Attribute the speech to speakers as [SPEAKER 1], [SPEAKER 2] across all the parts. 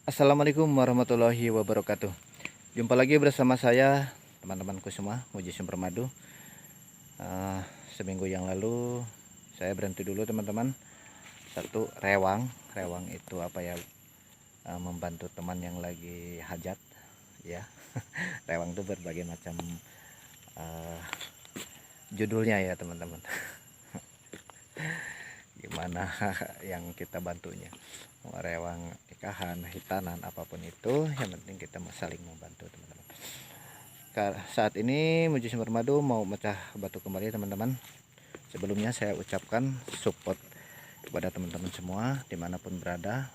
[SPEAKER 1] Assalamualaikum warahmatullahi wabarakatuh. Jumpa lagi bersama saya, teman-temanku semua, Muji Sumber Madu. Seminggu yang lalu saya berhenti dulu teman-teman. Satu, rewang itu apa ya, membantu teman yang lagi hajat ya. Rewang itu berbagai macam judulnya ya teman-teman. Gimana yang kita bantunya, mau rewang nikahan, hitanan, apapun itu, yang penting kita saling membantu teman-teman. Saat ini Muji Sumber Madu mau mecah batu kembali teman-teman. Sebelumnya saya ucapkan support kepada teman-teman semua dimanapun berada,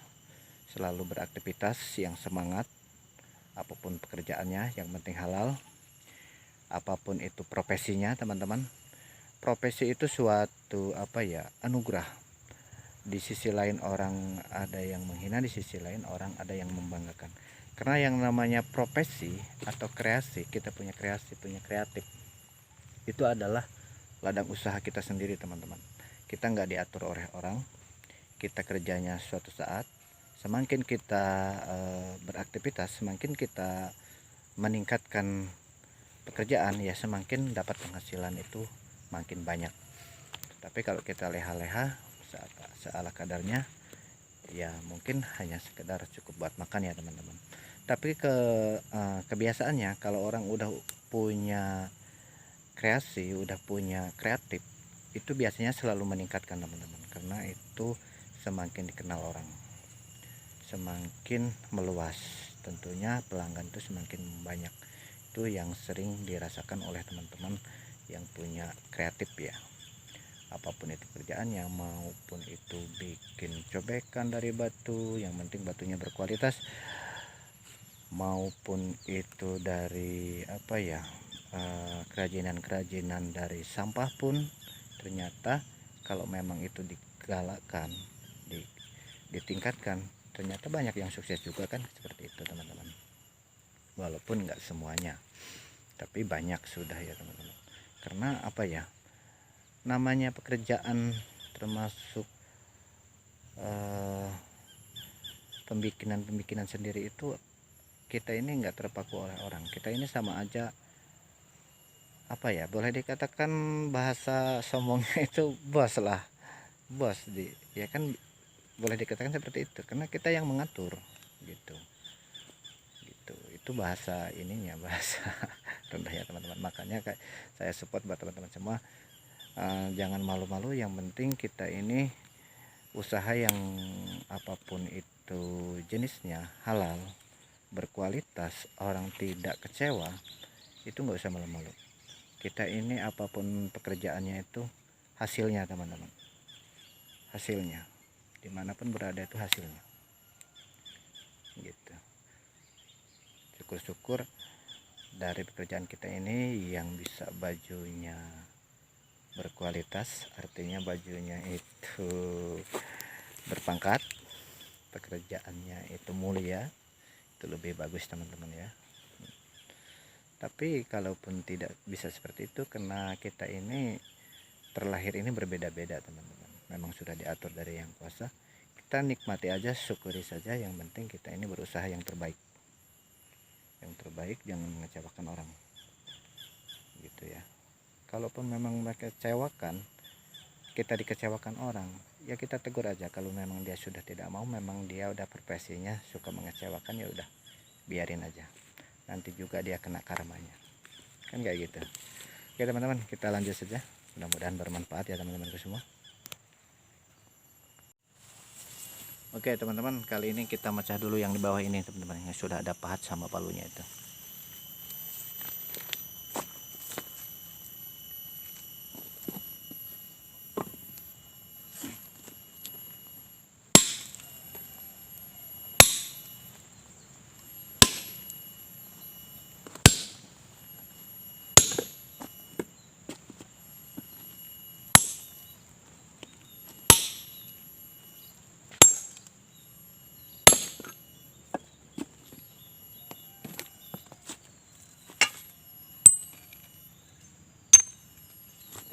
[SPEAKER 1] selalu beraktivitas yang semangat, apapun pekerjaannya yang penting halal, apapun itu profesinya teman-teman. Profesi itu suatu anugerah. Di sisi lain orang ada yang menghina, di sisi lain orang ada yang membanggakan. Karena yang namanya profesi atau kreasi, kita punya kreasi, punya kreatif, itu adalah ladang usaha kita sendiri teman-teman. Kita nggak diatur oleh orang, kita kerjanya suatu saat. Semakin kita beraktivitas, semakin kita meningkatkan pekerjaan, ya semakin dapat penghasilan itu makin banyak. Tapi kalau kita leha-leha seala kadarnya, ya mungkin hanya sekedar cukup buat makan ya teman-teman. Tapi kebiasaannya kalau orang udah punya kreasi, udah punya kreatif, itu biasanya selalu meningkatkan teman-teman. Karena itu semakin dikenal orang, semakin meluas, tentunya pelanggan itu semakin banyak. Itu yang sering dirasakan oleh teman-teman yang punya kreatif ya. Apapun itu kerjaannya, maupun itu bikin cobekan dari batu, yang penting batunya berkualitas, maupun itu dari kerajinan-kerajinan dari sampah pun, ternyata kalau memang itu digalakkan, ditingkatkan, ternyata banyak yang sukses juga kan, seperti itu teman-teman. Walaupun nggak semuanya, tapi banyak sudah ya teman-teman. Karena namanya pekerjaan, termasuk pembikinan sendiri itu, kita ini nggak terpaku oleh orang. Kita ini sama aja boleh dikatakan bahasa sombongnya itu bos lah, bos ya kan, boleh dikatakan seperti itu, karena kita yang mengatur gitu. Itu bahasa ininya, bahasa rendah ya teman-teman. Makanya saya support buat teman-teman semua, jangan malu-malu, yang penting kita ini usaha yang apapun itu jenisnya halal, berkualitas, orang tidak kecewa, itu nggak usah malu-malu. Kita ini apapun pekerjaannya itu hasilnya teman-teman, hasilnya dimanapun berada itu hasilnya gitu. Syukur-syukur dari pekerjaan kita ini yang bisa bajunya berkualitas, artinya bajunya itu berpangkat, pekerjaannya itu mulia, itu lebih bagus teman-teman ya. Tapi kalaupun tidak bisa seperti itu, karena kita ini terlahir ini berbeda-beda teman-teman, memang sudah diatur dari yang kuasa, kita nikmati aja, syukuri saja. Yang penting kita ini berusaha yang terbaik, jangan mengecewakan orang gitu ya. Kalaupun memang mereka kecewakan, kita dikecewakan orang, ya kita tegur aja. Kalau memang dia sudah tidak mau, memang dia udah profesinya suka mengecewakan, ya udah biarin aja, nanti juga dia kena karmanya kan, kayak gitu. Oke teman-teman, kita lanjut saja, mudah-mudahan bermanfaat ya teman-temanku semua. Oke teman-teman, kali ini kita mecah dulu yang di bawah ini teman-teman, yang sudah ada pahat sama palunya itu.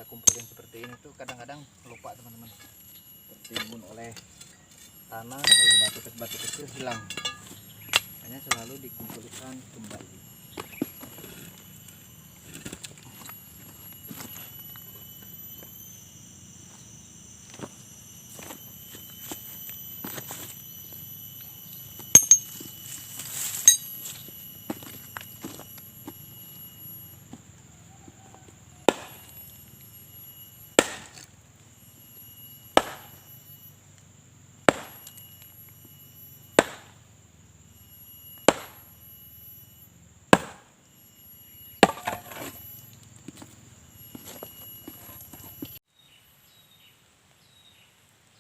[SPEAKER 1] Kita kumpulin seperti ini tuh kadang-kadang lupa teman-teman, tertimbun oleh tanah, oleh batu kecil hilang. makanya selalu dikumpulkan kembali.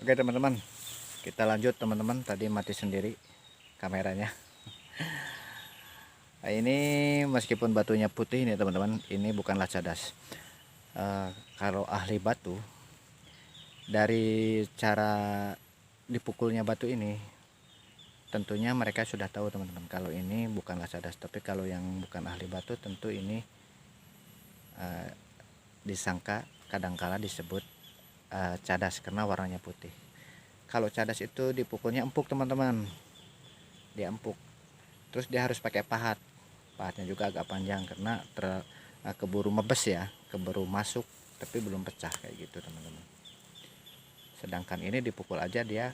[SPEAKER 1] Oke teman-teman, kita lanjut teman-teman. Tadi mati sendiri kameranya. Nah, ini meskipun batunya putih ini teman-teman, ini bukanlah cadas. Kalau ahli batu, dari cara dipukulnya batu ini, tentunya mereka sudah tahu teman-teman kalau ini bukanlah cadas. Tapi kalau yang bukan ahli batu, tentu ini disangka kadangkala disebut cadas karena warnanya putih. Kalau cadas itu dipukulnya empuk teman-teman, dia empuk, terus dia harus pakai pahat. Pahatnya juga agak panjang karena keburu mebes ya, keburu masuk tapi belum pecah kayak gitu teman-teman. Sedangkan ini dipukul aja dia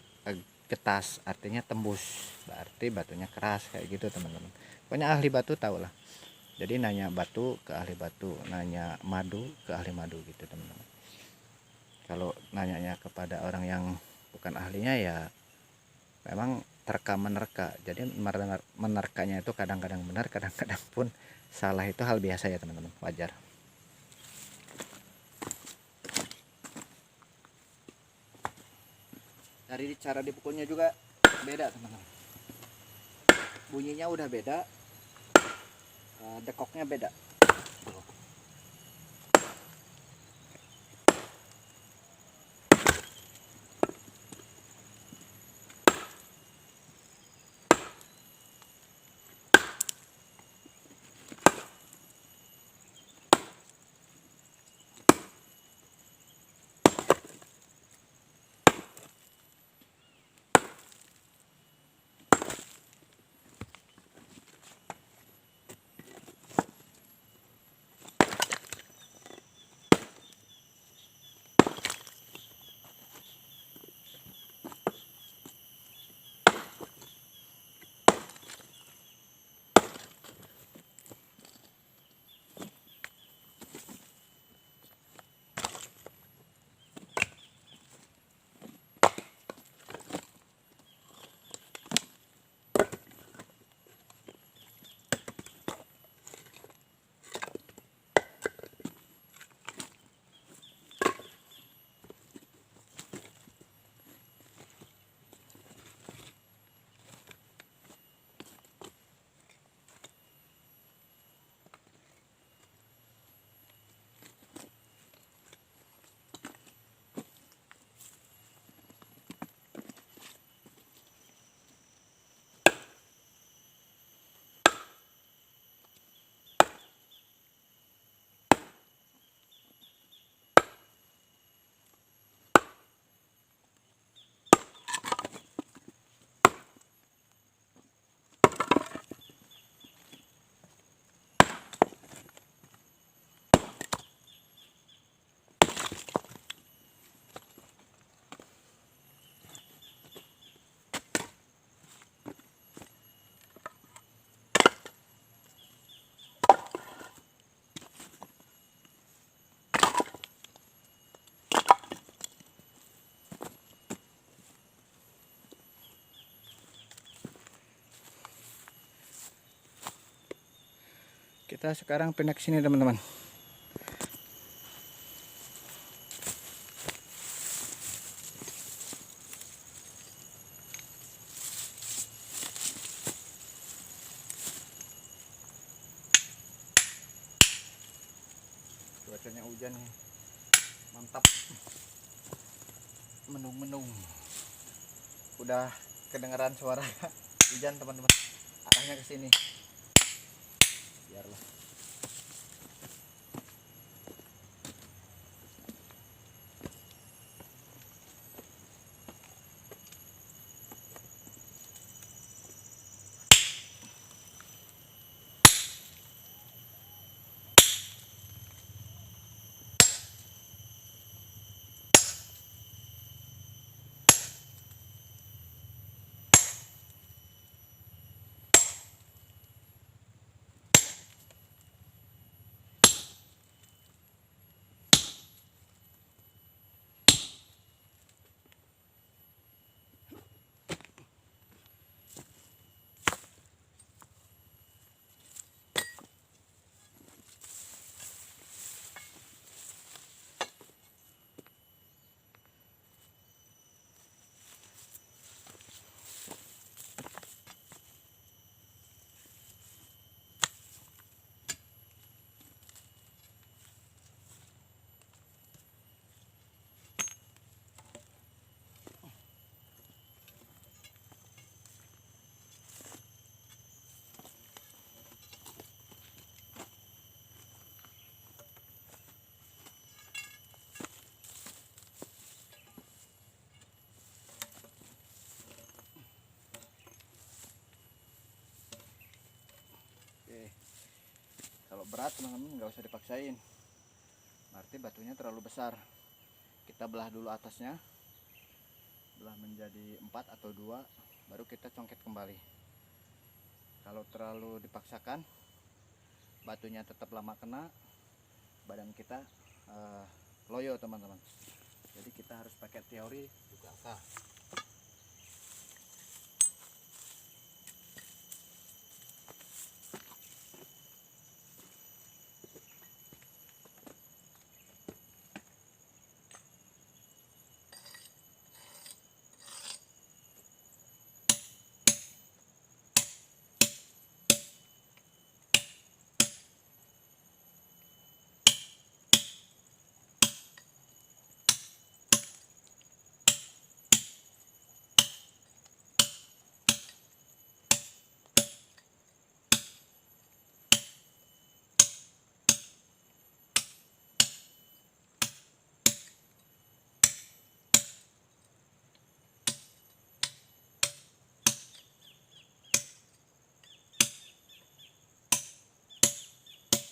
[SPEAKER 1] getas, artinya tembus, berarti batunya keras kayak gitu teman-teman. Pokoknya ahli batu tahu lah. Jadi nanya batu ke ahli batu, nanya madu ke ahli madu gitu teman-teman. Kalau nanyanya kepada orang yang bukan ahlinya ya memang terka-menerka. Jadi menerkanya itu kadang-kadang benar, kadang-kadang pun salah. Itu hal biasa ya teman-teman, wajar. Dari cara dipukulnya juga beda teman-teman. Bunyinya udah beda, dekoknya beda. Kita sekarang pindah ke sini teman-teman. Cuacanya hujan nih, mantap. Mendung-mendung. Udah kedengeran suara hujan teman-teman. Arahnya ke sini. Biarlah. berat teman-teman, nggak usah dipaksain. Berarti batunya terlalu besar. Kita belah dulu atasnya, belah menjadi 4 atau 2, baru kita congket kembali. Kalau terlalu dipaksakan, batunya tetap lama kena, badan kita loyo teman-teman. Jadi kita harus pakai teori juga.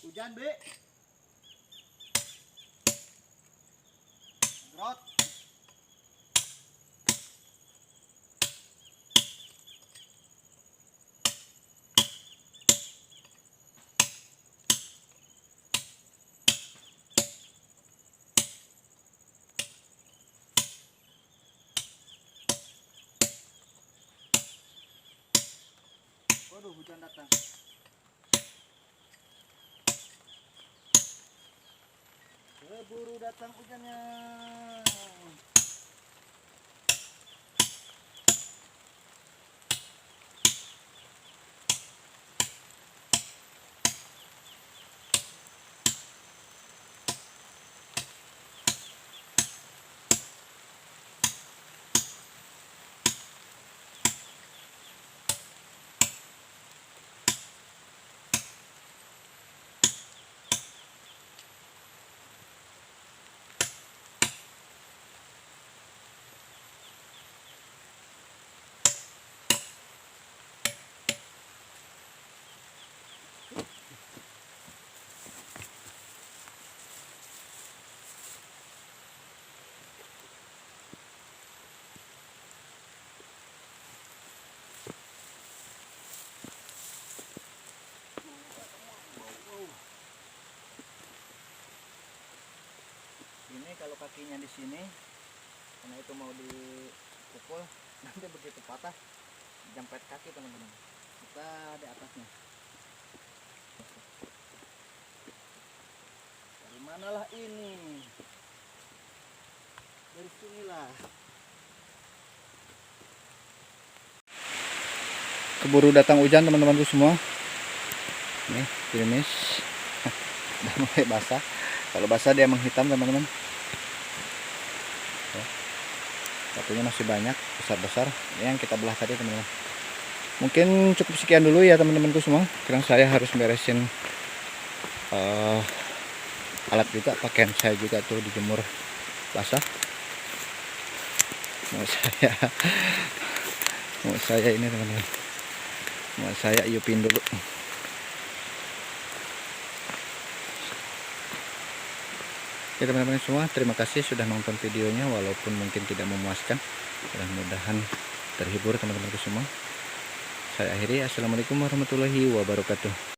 [SPEAKER 1] Hujan, Be. Grot. Waduh, hujan datang. Keburu datang hujannya. Ini kalau kakinya di sini, karena itu mau dipukul, nanti begitu patah, jempet kaki teman-teman. Kita di atasnya. Dari manalah ini? Dari sinilah. Keburu datang hujan teman-temanku semua. Nih, gerimis. Udah mulai basah. Kalau basah dia menghitam teman-teman. Batunya masih banyak, besar-besar. Ini yang kita belah tadi teman-teman. Mungkin cukup sekian dulu ya teman-temanku semua. Sekarang saya harus beresin alat juga, pakaian saya juga tuh dijemur basah. Mau saya ini teman-teman. Mau saya iupin dulu. Oke teman-teman semua, terima kasih sudah nonton videonya walaupun mungkin tidak memuaskan. Mudah-mudahan terhibur teman-temanku semua. Saya akhiri, assalamualaikum warahmatullahi wabarakatuh.